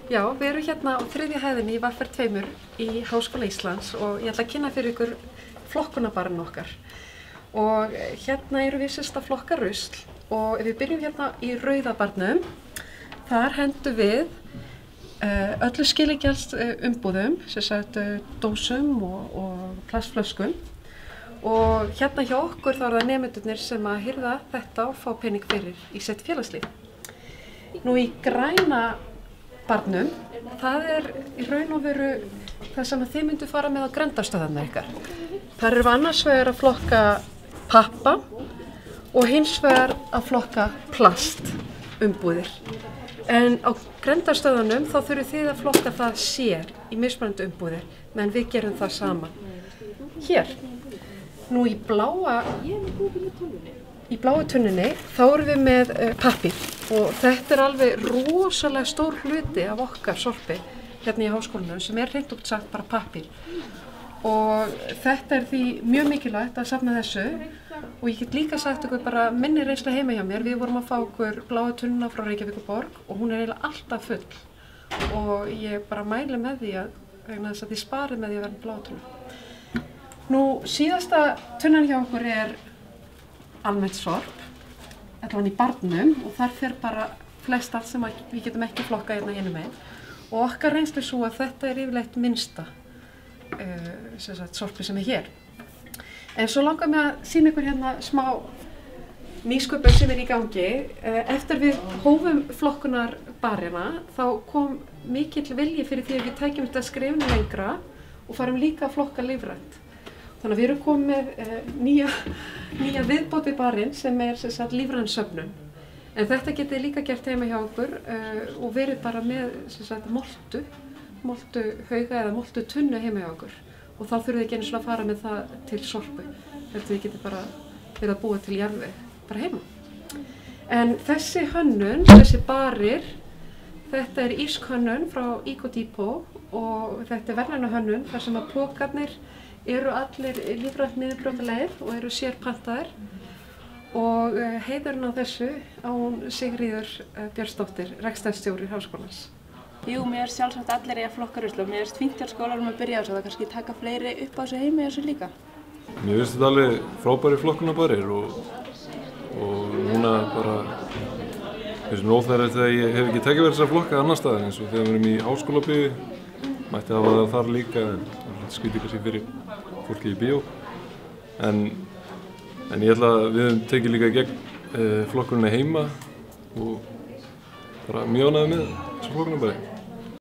Já, við erum hérna á 3. hæðinni í VR 2 í Háskóla Íslands og ég ætla að kynna fyrir ykkur flokkunarbarinn okkar. Og hérna erum við að flokka rusl og ef við byrjum hérna í rauða barnum, þar hendum við öllu skilíkjaldsumbúðum, dósum og plastflöskum. Og hérna hjá okkur þá eru það nemendurnir sem að hirða þetta og fá pening fyrir í sitt félagslíf. Nú í græna barnum, það í raun og veru það sem að þið myndu fara með á grenndarstöðarnar ykkar. Þar erum við annars vegar að flokka pappa og hins vegar að flokka plastumbúðir. En á grenndarstöðunum þá þurfum þið að flokka það sér í mismunandi umbúðir, meðan við gerum það saman. Hér, nú í bláu tunnunni, þá erum við með pappír og þetta alveg rosalega stór hluti af okkar sorpi hérna í háskólanum sem hreint út sagt bara pappír. Og þetta því mjög mikilvægt að safna þessu og ég get líka sagt ykkur bara minni reynsla heima hjá mér. Við vorum að fá okkur bláu tunnuna frá Reykjavíkurborg og hún eiginlega alltaf full og ég bara mæli með því vegna þess að þið sparið með því að vera með bláu tunnu. Nú síðasta tunnan hjá okkur almennt sorp, allavega í barnum og þar fer bara flest allt sem við getum ekki flokkað hérna hinum megin. Og okkar reynslu svo að þetta yfirleitt minnsta sorpi sem hér. En svo langar mig að sýna ykkur hérna smá nýsköpun sem í gangi. Eftir við hófum flokkunarbarina þá kom mikill vilji fyrir því að við tækjum þetta skrefinu lengra og farum líka að flokka lífrænt. Þannig að við erum komið með nýja viðbót við barinn sem lífræn söfnun. En þetta getið líka gert heima hjá okkur og verið bara með moltu hauga eða moltu tunnu heima hjá okkur. Og þá þurfum við ekki einu svona að fara með það til sorpu. Þetta við getið bara verið að búa til jarðveg bara heima. En þessi hönnun, þessi barir, þetta írsk hönnun frá Ecodepot og þetta verðlaunahönnun þar sem að pokarnir eru allir lífrænt niðurbrjótanlegir og eru sérpantaðir og heiðurinn á þessu á Sigríður Björnsdóttir, rekstrarstjóri háskólans. Jú, mér sjálfsagt allir að flokka rusl og mér fínt hjá skólanum að byrja á þessu og það kannski taka fleiri upp á þessu heima í þessu líka. Mér finnst þetta alveg frábæri flokkunarbarir og núna bara þessu nóþægilegt þegar ég hef ekki tekið verið þess að flokka annar staðar eins og þegar við erum í háskólabíu mætti hafa það þar líka en skrítið kannski fyrir fólki í bíó. En ég ætla að við höfum tekið líka gegn flokkunina heima og bara mjög ánægður með þessu flokkunarbari.